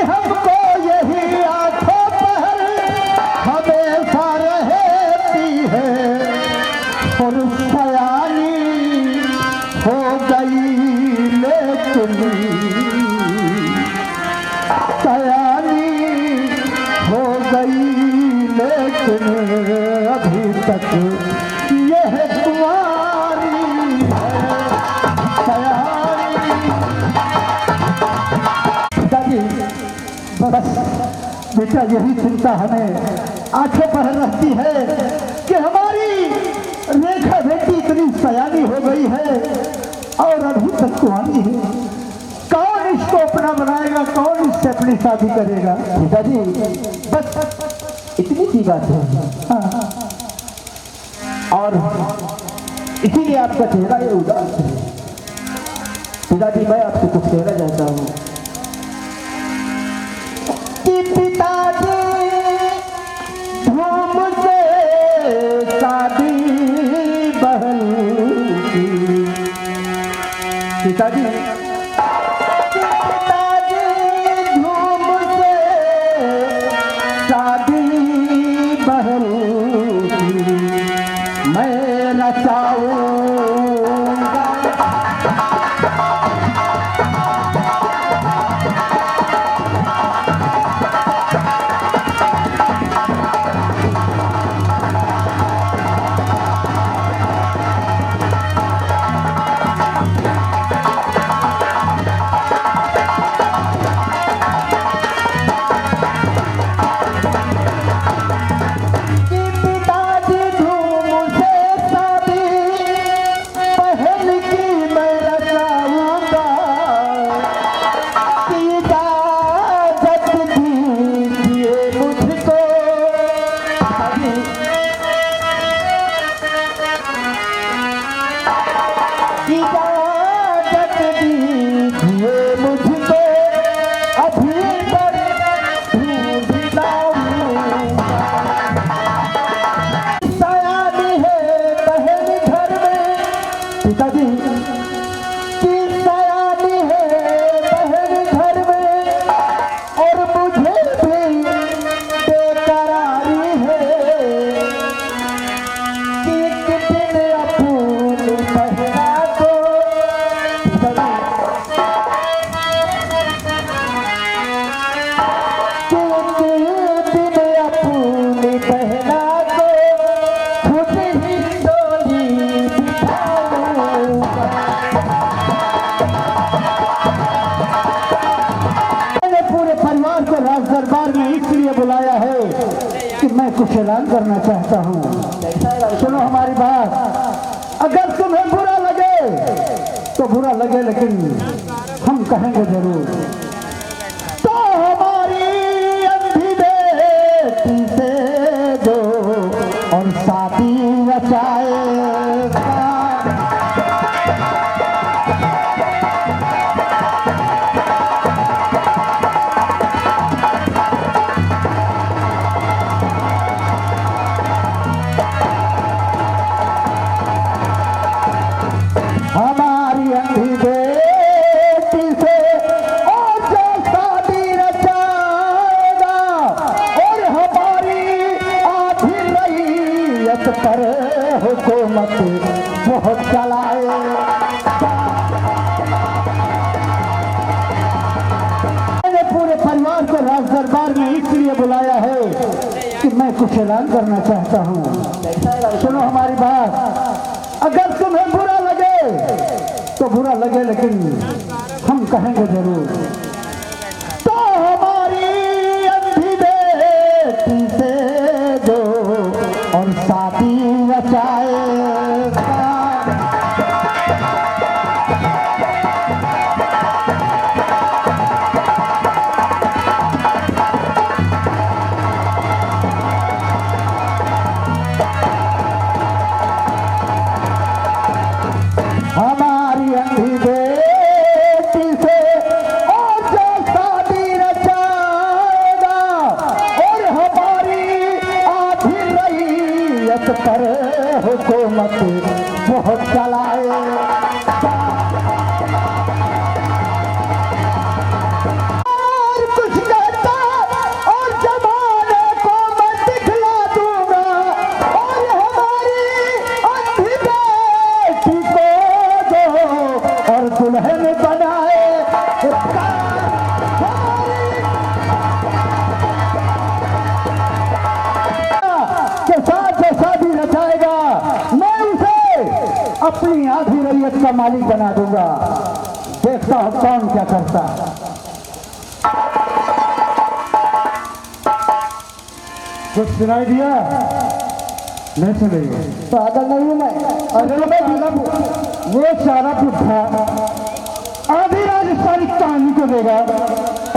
हमको यही आंखों पर हमेशा रहती है और सयानी हो गई लेकिन सयानी हो गई लेकिन अभी तक यह कुंवारी है सयानी। पिताजी बस बेटा यही चिंता हमें आंखों पर रहती है कि हमारी रेखा बेटी इतनी सयानी हो गई है और अभी तक कुंवारी है। कौन इसको अपना बनाएगा, कौन इससे अपनी शादी करेगा? पिताजी बस इतनी सी बात है। हाँ। और इसीलिए आपका चेहरा ये उदास है। पिताजी मैं आपसे कुछ कहना चाहता हूँ कि पिताजी धूम से शादी बहन की। पिताजी धूम से शादी बहन की मैं नचाऊंगा। बुलाया है कि मैं कुछ ऐलान करना चाहता हूँ। सुनो हमारी बात। अगर तुम्हें बुरा लगे तो बुरा लगे, लेकिन हम कहेंगे जरूर। तो हमारी अंधी बेटी से जो और शादी रचाएगा पर हुकूमत बहुत चलाए। मैंने पूरे परिवार को राज दरबार में इसलिए बुलाया है कि मैं कुछ ऐलान करना चाहता हूँ। सुनो हमारी बात। अगर तुम्हें बुरा लगे तो बुरा लगे, लेकिन हम कहेंगे जरूर। तो हमारी अंधी बेटी से जो और शादी रचाएगा हमारी अंधी बेटी से और इसका मालिक बना दूंगा। देखता हूँ कौन क्या करता है। कुछ सुनाई दिया? नहीं सुनेगा। पागल नहीं हूँ मैं। अरे वो सारा पुट्ठा आधी राजस्थानी कहानी को देगा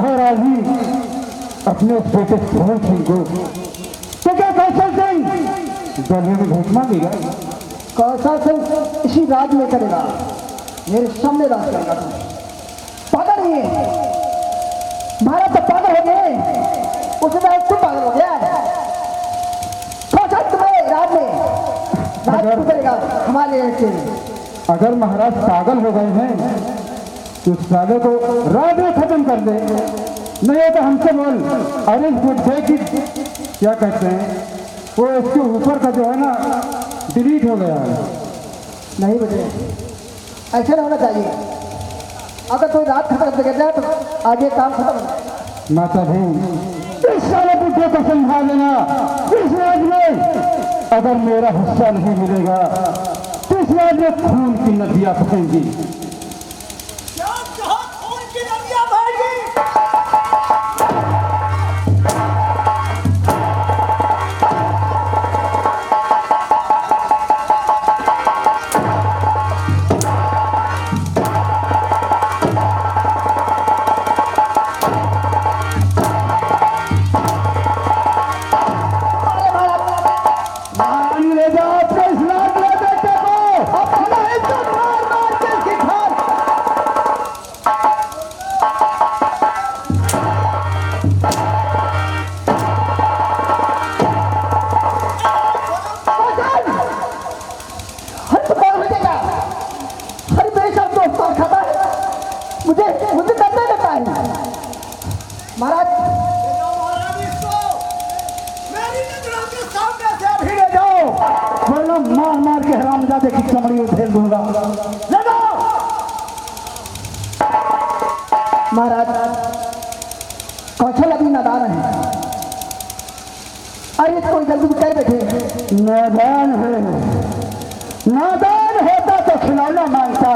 और आधी अपने उस बेटे सोहन सिंह को। तो क्या कौशल सिंह गले में भेंट मांगेगा? कौशल सिंह इसी राज में करेगा, मेरे सामने राज करेगा। पागल नहीं है महाराज, तो पागल हो गए। उसमें तुम पागल हो गया। कौशल तुम्हें राज में राज करेगा हमारे। अगर महाराज पागल हो गए हैं तो उस साले को राज में खत्म कर दे, नहीं तो हमसे बोल। अरे बुढ़े की क्या कहते हैं वो, इसके ऊपर का जो है ना डिलीट हो गया है। नहीं बेटे, ऐसा नहीं होना चाहिए। अगर कोई रात खत्म कर जाए तो आगे काम खत्म हो जाए। माता जी, इस साले बुढ़े को समझा लेना। इस राज में अगर मेरा हिस्सा नहीं मिलेगा तो इस राज में खून की नदियां बहेंगी। मार मार के हरामजादे की चमड़ी उधेल दूंगा। महाराज, कौशल अभी नादान है। अरे कोई जल्दी कह बैठे। नादान है, नादान होता तो खिलौना मांगता।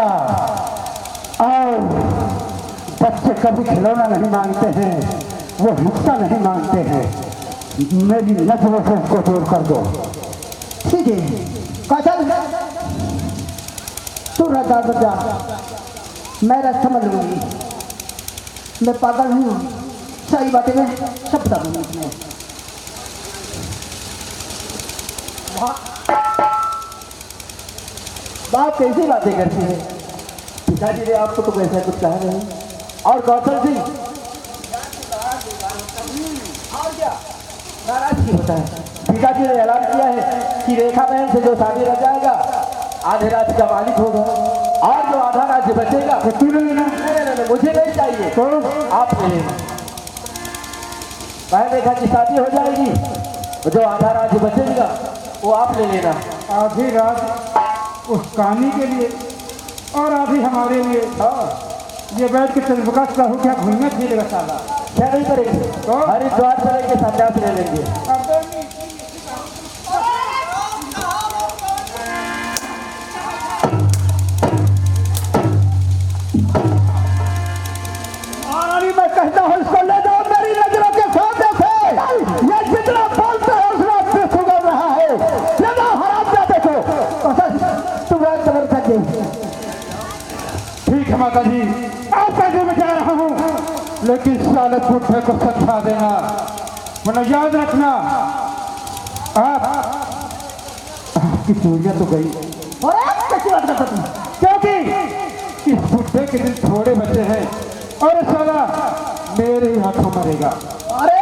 और बच्चे कभी खिलौना नहीं मांगते हैं, वो हिस्सा नहीं मांगते हैं। मेरी नजरों से उसको दूर कर दो। ठीक है कौशल, तू रजा बजा, मैं राज समझ लूंगी। मैं पागल हूँ, सारी बातें मैं सब बता दूंगी तुम्हें। बात कैसी बातें करती है? पिताजी ने आपको तो वैसा कुछ कहा नहीं। और कौशल सिंह और क्या नाराज क्यों होता है? पिताजी ने ऐलान किया है कि रेखा बहन से जो शादी रह जाएगा आधे राज्य का मालिक होगा, और जो आधा राज्य बचेगा तो तू ले लेना। मुझे नहीं चाहिए, तो आप ले लेना। बहन रेखा की शादी हो जाएगी, जो आधा राज्य बचेगा वो आप ले लेना। आधी रात उस कहानी के लिए और आधी हमारे लिए। हाँ, ये बैठ के तजुर्बा हो क्या घूमना फिरेगा साला? क्या नहीं करेंगे तो हरिद्वार चलेंगे, संन्यास ले लेंगे। मैं कहता हूँ इसको ले जाओ मेरी नजरों के सामने से। ये जितना बोलते है उतना सुधर रहा है। ले जाओ, हराम जाते को तुम कबर कर। ठीक है माता जी, आपका जो मैं जा रहा हूँ, लेकिन साले पुट्ठे को समझा देना, वरना याद रखना आपकी चोरियां तो गई। और आप कैसी बात करते तुम? क्योंकि इस पुट्ठे के दिन थोड़े बचे हैं और साला मेरे ही हाथों मरेगा। अरे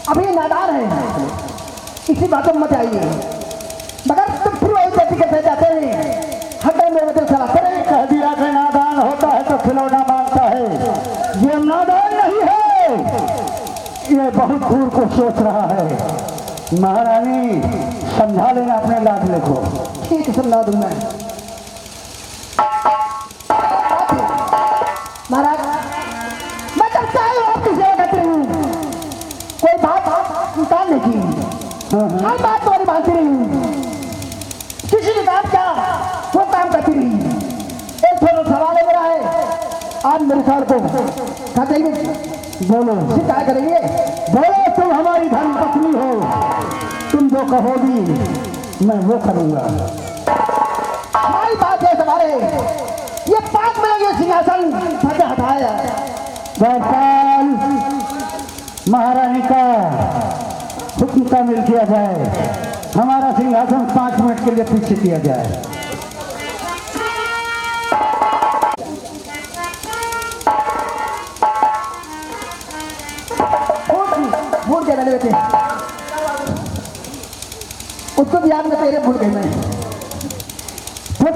अभी नादान है, इसी बातों में मत आइए। मगर तुम फिर वही गति करते जाते हैं। हटे मेरे बदल चला करे। कह दिया कि नादान होता है तो खिलौना मांगता है। ये नादान नहीं है, ये बहुत दूर को सोच रहा है। महारानी समझा लेना अपने लाडले को। ठीक समझा दूंगा महाराज। मैं तो हर बात तुम्हारी मानती रही, किसी ने काम क्या वो काम करती रही। एक थोड़ा सवाल है मेरा है, आप मेरे साथ को क्या कहेंगे? बोलो क्या करेंगे? बोलो, तुम हमारी धर्म पत्नी हो, तुम जो कहोगी मैं वो करूंगा। हमारी बात है तुम्हारे, ये 5 मिनट ये सिंहासन फटे हटाया। गोपाल, महारानी का हुक्म का मिल किया जाए, हमारा सिंहासन 5 मिनट के लिए पीछे किया जाए। भूल गए मैंने बेटे, उसको भी याद में तेरे भूल गई मैं। तो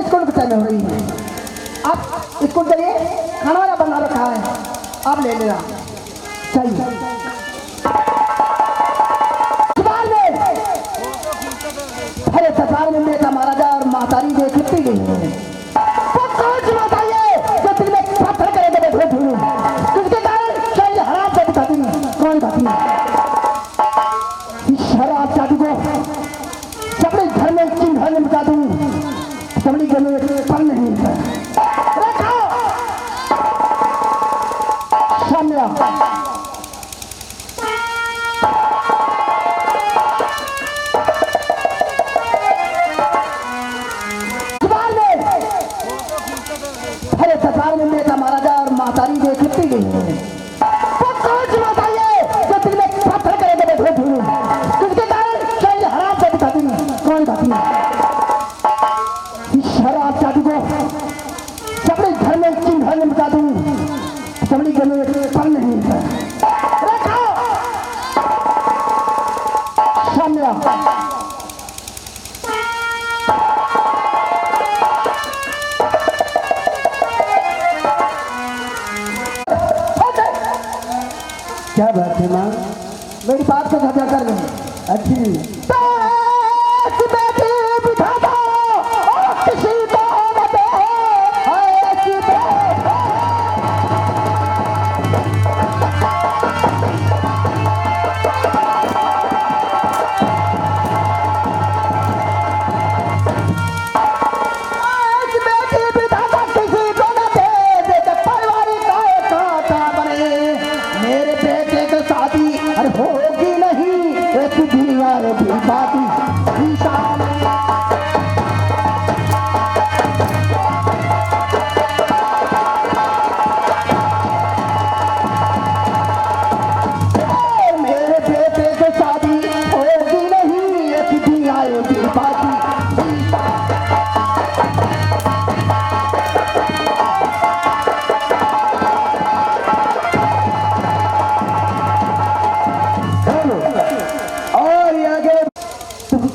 स्कूल के टाइम में हो रही है, आप स्कूल के लिए खाना वाला बना रखा है, आप ले लेना चाहिए। अरे सरकार में बेटा महाराजा और मातारी दे छुट्टी गई है, तो कौन सी बताइए जो दिल में पत्थर करे तो बैठे थे, किसके कारण शरीर हराम से दिखाती नहीं, कौन खाती शराब जादू को सबने घर में चिन्ह में बता दूं, सबने घर में पल नहीं है। सामने अरे सरकार में बेटा महाराजा और मातारी दे छुट्टी गई है, तो कौन सी बताइए जो दिल में पत्थर करे तो बैठे थे, किसके कारण शरीर हराम से दिखाती नहीं, कौन खाती शराब जादू को सबने घर में चिन्ह में बता दूं, सबने घर में पल नहीं है। सामने क्या बात है माँ? मेरी बात को झगड़ा कर रहे अच्छी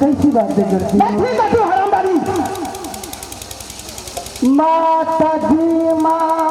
कैसी बातें करती हो? हरामदारी माता जी माँ